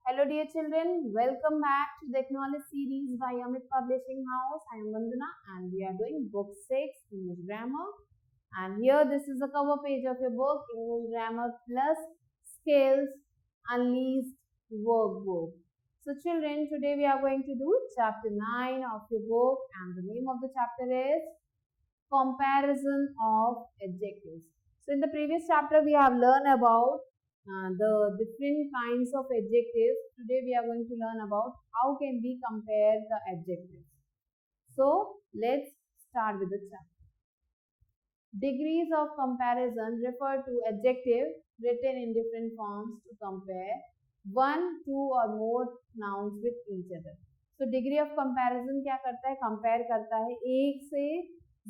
Hello dear children, welcome back to the Acknowledge series by Amit Publishing House. I am Vandana and we are doing book 6 English Grammar. And here this is the cover page of your book English Grammar plus Skills Unleashed Workbook. So children, today we are going to do chapter 9 of your book and the name of the chapter is Comparison of Adjectives. So in the previous chapter we have learned about the different kinds of adjectives. Today we are going to learn about how can we compare the adjectives. So let's start with the chapter. Degrees of comparison refer to adjectives written in different forms to compare one, two or more nouns with each other. So degree of comparison क्या करता है? Compare करता है एक से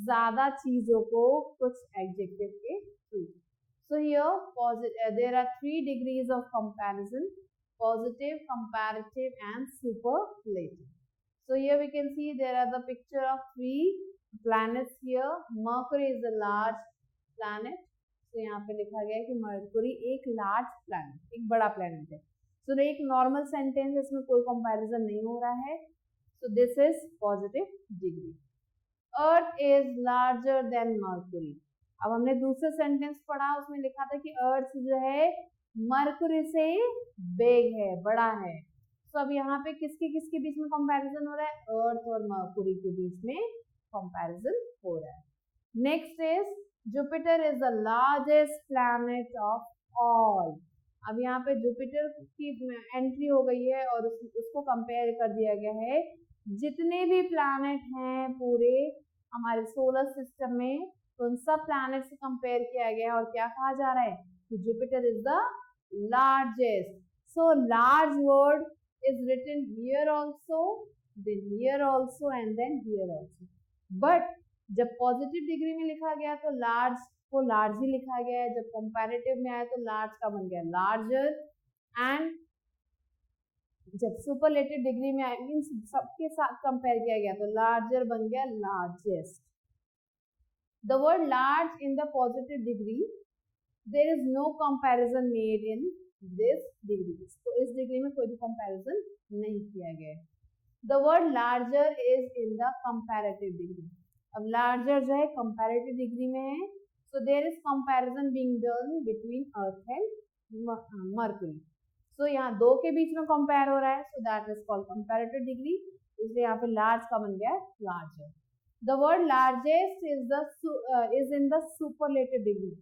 ज़्यादा चीजों को कुछ adjective के through. So here there are 3 degrees of comparison: positive, comparative and superlative. So here we can see there are the picture of 3 planets here. Mercury is a large planet. So यहाँ पे लिखा गया है कि Mercury एक large planet, एक बड़ा planet है. So एक normal sentence इसमें कोई comparison नहीं हो रहा है. So this is positive degree. Earth is larger than Mercury. अब हमने दूसरा सेंटेंस पढ़ा, उसमें लिखा था कि अर्थ जो है मरकुरी से बिग है, बड़ा है. तो अब यहाँ पे किसके बीच में कंपैरिजन हो रहा है? अर्थ और मरकुरी के बीच में कंपैरिजन हो रहा है. Next is Jupiter is the largest planet of all. अब यहाँ पे जुपिटर की एंट्री हो गई है और उसको कंपेयर कर दिया गया है जितने भी प्लैनेट हैं पूरे हमारे सोलर सिस्टम में, तो उन सब प्लैनेट से कंपेयर किया गया और क्या कहा जा रहा है कि Jupiter is the largest. So large word is written here also, then here also and then here also. But जब पॉजिटिव डिग्री में लिखा गया तो लार्ज को लार्ज ही लिखा गया है. जब कंपैरेटिव में आया तो लार्ज का बन गया लार्जर, एंड जब सुपरलेटिव डिग्री में आया मीन्स सबके साथ कंपेयर किया गया तो लार्जर बन गया largest. The word large in the positive degree, there is no comparison made in this degree. तो इस डिग्री में कोई भी comparison नहीं किया गया है. The word larger is in the comparative degree. अब larger जो है comparative degree में है. So there is comparison being done between Earth and Mercury. So यहाँ दो के बीच में compare हो रहा है. So that is called comparative degree. इसलिए यहाँ पे large का बन गया है larger. The word largest is in the superlative degree.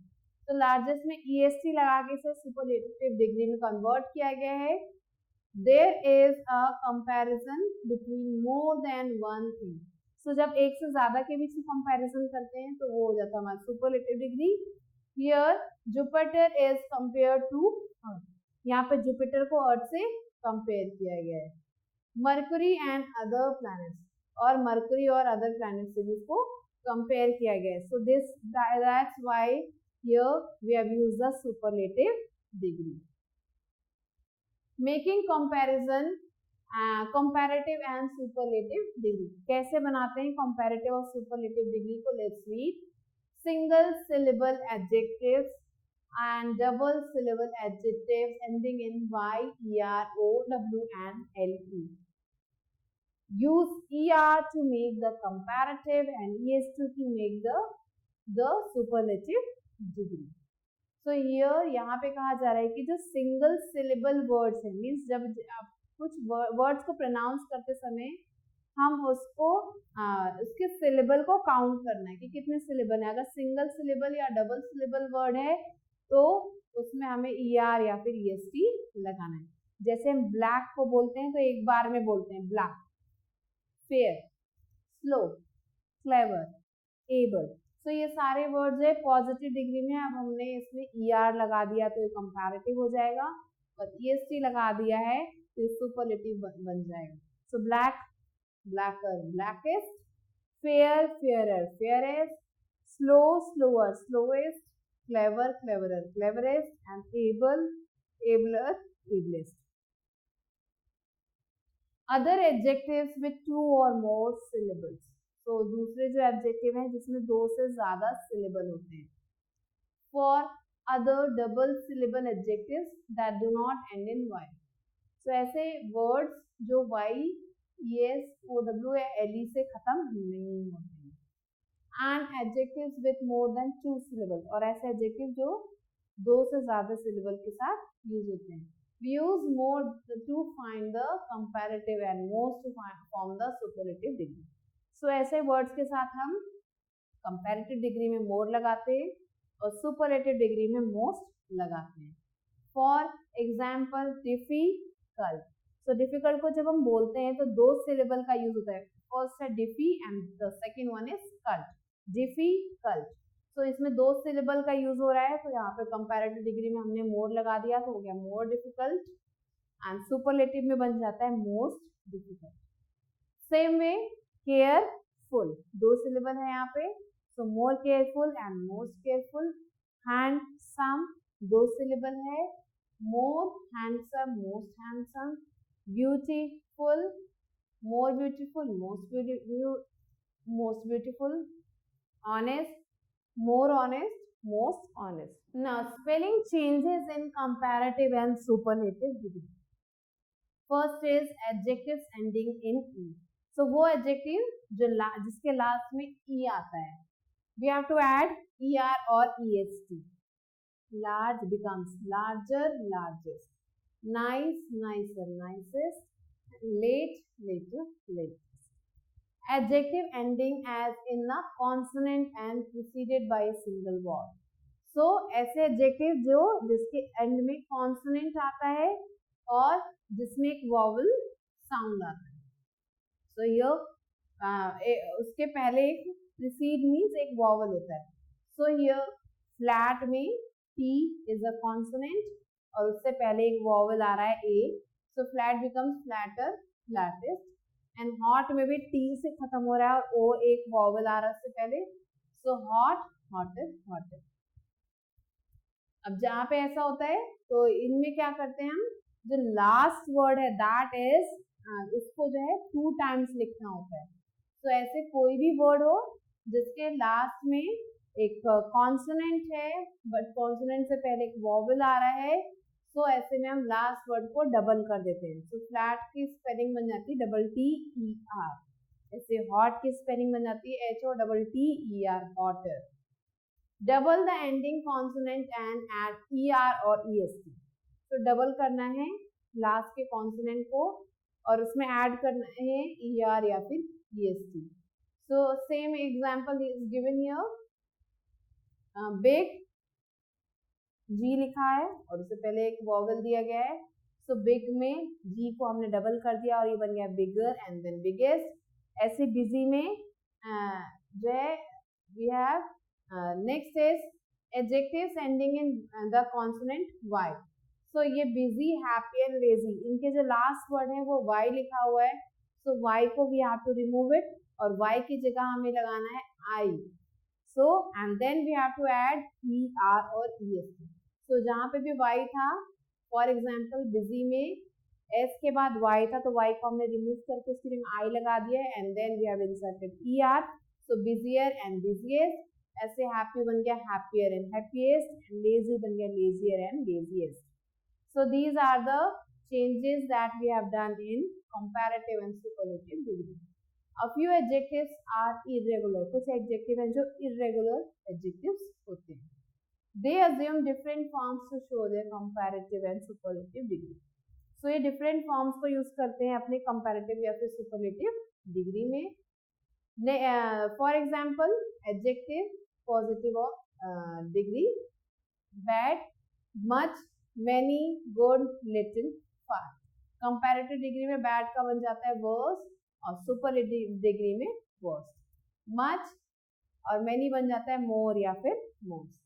तो largest में est लगा के इसे superlative degree में convert किया गया है. There is a comparison between more than one thing. So जब एक से ज्यादा के बीच में comparison करते हैं तो वो हो जाता है हमारा superlative degree. Here Jupiter is compared to Earth. यहाँ पे Jupiter को Earth से compare किया गया है. Mercury and other planets, और मरकरी और अदर प्लैनेट से भी इसको कंपेयर किया गया है. सो that's why here we have used the superlative degree. Making comparison comparative and superlative degree. कैसे बनाते हैं comparative और superlative degree को? Let's read. Single syllable adjectives and double syllable adjectives ending in y, er, o, w and le. Use er to make the comparative and est to make the superlative degree. So here यहाँ पे कहा जा रहा है कि जो single syllable words है, means जब आप कुछ words को pronounce करते समय हम उसको उसके syllable को count करना है कि कितने syllable है. अगर single syllable या double syllable word है तो उसमें हमें er या फिर est लगाना है. जैसे हम black को बोलते हैं तो एक बार में बोलते हैं black, fair, slow, clever, able. तो ये सारे वर्ड्स है पॉजिटिव डिग्री में. अब हमने इसमें er लगा दिया तो ये कंपैरेटिव हो जाएगा और est लगा दिया है तो ये सुपरलेटिव बन जाएगा. So black, blacker, blackest, fair, fairer, fairest, slow, slower, slowest, clever, cleverer, cleverest and able, abler, ablest. Other adjectives with 2 or more syllables. तो दूसरे जो एडजेक्टिव हैं जिसमें 2 से ज्यादा syllable होते हैं. For other double syllable adjectives that do not end in y. So ऐसे वर्ड्स जो Y, ES, OW या LE से खत्म नहीं होते हैं. And adjectives with more than 2 syllables, और ऐसे adjective जो 2 से ज़्यादा syllable के साथ यूज होते हैं. We use more to find the comparative and most to form the superlative degree. So ऐसे words के साथ हम comparative degree में more लगाते हैं और superlative degree में most लगाते हैं. For example, difficult. So difficult को जब हम बोलते हैं तो 2 syllable का यूज होता है. First है diffy and the second one is cult. Difficult. So इसमें 2 syllable का यूज हो रहा है, तो यहाँ पे comparative degree में हमने more लगा दिया तो हो गया more difficult, and superlative में बन जाता है most difficult. Same way, careful. 2 syllable है यहाँ पे, so more careful and most careful. Handsome 2 syllable है, more handsome, most handsome. Beautiful, more beautiful, most beautiful. Honest, more honest, most honest. Now spelling changes in comparative and superlative degree. First is adjectives ending in e. So वो adjective जो जिसके last में e आता है, we have to add er or est. Large becomes larger, largest. Nice, nicer, nicest. Late, later, latest. Adjective ending as in a consonant and preceded by a single vowel. So ऐसे adjective जो जिसके end में consonant आता है और जिसमें एक vowel sound आता है. So here उसके पहले एक precede means एक vowel होता है. So here flat में T is a consonant और उससे पहले एक vowel आ रहा है A. So flat becomes flatter, flattest. And hot में भी T से खत्म हो रहा है और O एक vowel आ रहा है उससे पहले. So hot, hottest, hottest. अब जहाँ पे ऐसा होता है तो इनमें क्या करते हैं हम, जो लास्ट वर्ड है that is उसको जो है 2 times लिखना होता है. तो ऐसे कोई भी वर्ड हो जिसके लास्ट में एक कॉन्सोनेंट है बट कॉन्सोनेंट से पहले एक वॉवल आ रहा है, तो ऐसे में हम लास्ट वर्ड को डबल कर देते हैं. तो फ्लैट की स्पेलिंग बन जाती है TTER. ऐसे हॉट की स्पेलिंग बन जाती है HOTTER, hotter. Double the ending consonant and add ER और EST. तो डबल करना है लास्ट के कॉन्सोनेंट को और उसमें ऐड करना है ER या फिर EST. So same example is given here. Big, G लिखा है और उससे पहले एक वॉवल दिया गया है. So big में G को हमने डबल कर दिया और ये बन गया bigger and then biggest. ऐसे busy में जो है we have next is adjectives ending in the consonant Y. So ये busy, happy and lazy इनके जो last word है वो Y लिखा हुआ है. So Y को we have to remove it और Y की जगह हमें लगाना है I. So and then we have to add ER और EST. So जहाँ पे भी Y था, for example busy में S के बाद Y था तो Y को हमने remove करके उसकी जगह I लगा दिया है and then we have inserted ER. So busier and busiest. ऐसे happy बन गया happier and happiest and lazy बन गया lazier and laziest. So these are the changes that we have done in comparative and superlative degree. A few adjectives are irregular. कुछ adjective हैं जो irregular adjectives होते हैं. They assume different forms to show their comparative and superlative degree. So ये different forms को use करते हैं अपने comparative या फिर superlative degree में. For example, adjective positive or degree, bad, much, many, good, little, far. Comparative degree में bad का बन जाता है worst और superlative degree में worst. Much और many बन जाता है more या फिर most.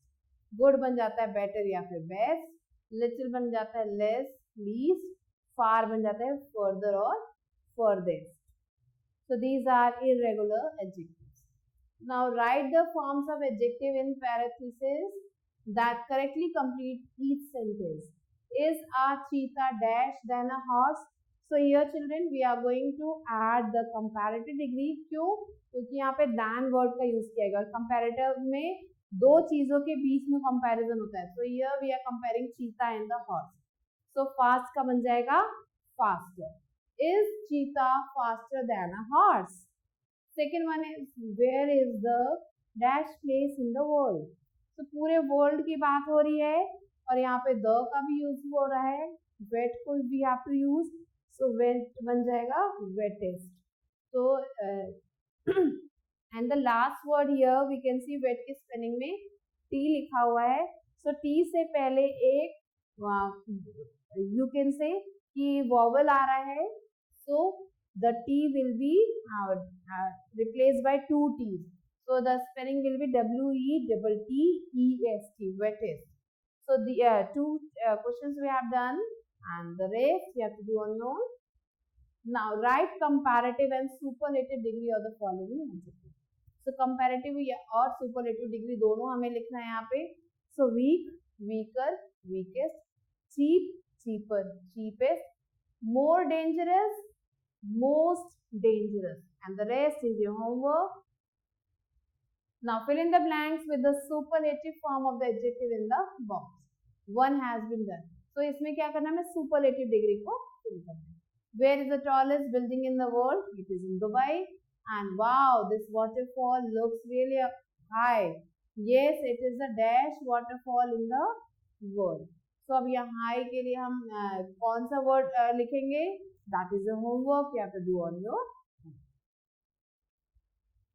Good बन जाता है better या फिर best. Little बन जाता है less, least. Far बन जाता है further और furthest. So these are irregular adjectives. Now write the forms of adjective in parentheses that correctly complete each sentence. Is a cheetah dash than a horse? So here children we are going to add the comparative degree. क्यों? क्योंकि यहाँ पे than word का use किया गया और comparative में दो चीजों के बीच में comparison होता है. So here we are comparing cheetah and the horse. So fast का बन जाएगा faster. Is cheetah faster than a horse? Second one is where is the dash place in the world? तो पूरे वर्ल्ड की बात हो रही है और यहाँ पे द का भी यूज हो रहा है, वेट को भी have to use, so wet बन जाएगा वेटेस्ट. तो and the last word here we can see wet की स्पेलिंग में टी लिखा हुआ है, सो टी से पहले एक यू कैन से कि वॉवल आ रहा है, so the T will be replaced by two T's. So the spelling will be W-E-T-T-E-S-T, wettest. So the two questions we have done, and the rest you have to do on your own. Now write comparative and superlative degree of the following adjectives. So comparative और superlative degree दोनों हमें लिखना है यहाँ पे. So weak, weaker, weakest, cheap, cheaper, cheapest, more dangerous, most dangerous, and the rest is your homework. Now fill in the blanks with the superlative form of the adjective in the box. One has been done. So इसमें क्या करना है, हमें superlative degree को fill करना है. Where is the tallest building in the world? It is in Dubai. And wow, this waterfall looks really high. Yes, it is the dash waterfall in the world. So अब यहाँ high के लिए हम कौन सा word लिखेंगे? That is the homework you have to do on your own.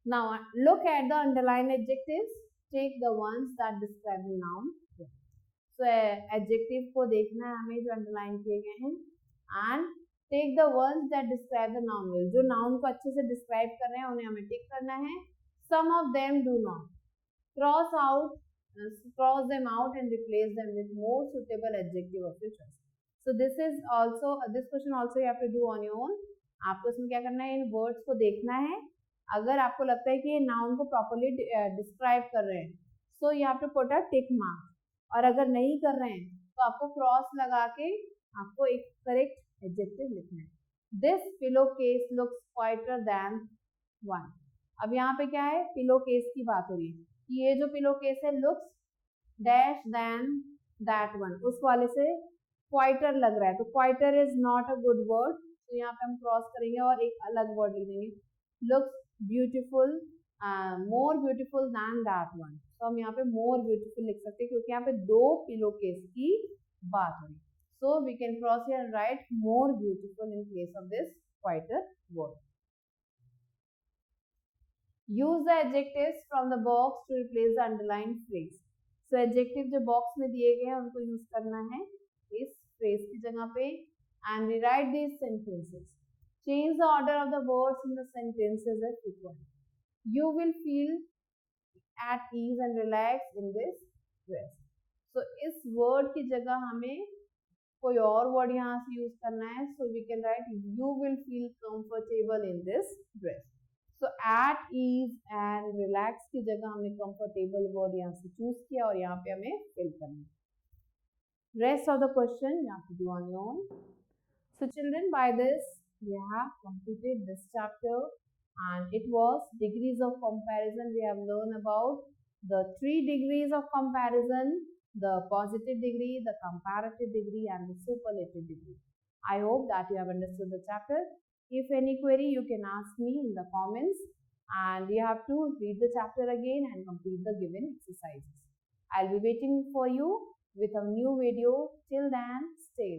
Now look at the underlined adjectives. Take the ones that describe the noun. So adjective को देखना है हमें जो underline किए गए हैं, and take the ones that describe the noun well. जो noun को अच्छे से describe कर रहे हैं उन्हें हमें tick करना है. Some of them do not. Cross them out and replace them with more suitable adjective of your choice. So this question also you have to do on your own. आपको इसमें क्या करना है, इन वर्ड्स को देखना है. अगर आपको लगता है कि ये नाउन को प्रॉपरली डिस्क्राइब कर रहे हैं, so you have to put a tick mark. और अगर नहीं कर रहे हैं तो आपको क्रॉस लगा के आपको एक करेक्ट एडजेक्टिव लिखना है. This pillow case looks quieter than one. अब यहाँ पे क्या है, पिलो केस की बात हो रही है. ये जो पिलो केस है looks dash than that one, उस वाले से क्वाइटर लग रहा है, तो quieter is not a good word. तो यहाँ पे हम क्रॉस करेंगे और एक अलग वर्ड लिख देंगे. Looks beautiful, more beautiful than that one. तो हम यहाँ पे मोर ब्यूटीफुल लिख सकते हैं क्योंकि यहाँ पे दो पिलो केस की बात हो रही है. So we can cross here and write more beautiful in place of this quieter word. Use the adjectives from the box to replace the underlined phrase. So adjective जो बॉक्स में दिए गए हैं उनको यूज करना है इस फ्रेज की जगह पे, and rewrite these sentences. Change the order of the words in the sentences as required. You will feel at ease and relaxed in this dress. So इस word की जगह हमें कोई और word यहाँ से use करना है. So we can write you will feel comfortable in this dress. So at ease and relaxed की जगह हमने comfortable word यहाँ से choose किया और यहाँ पे हमें fill करना है. Rest of the question you have to do on your own. So children, by this we have completed this chapter, and it was degrees of comparison. We have learned about the 3 degrees of comparison: the positive degree, the comparative degree, and the superlative degree. I hope that you have understood the chapter. If any query, you can ask me in the comments, and you have to read the chapter again and complete the given exercises. I'll be waiting for you with a new video. Till then, stay.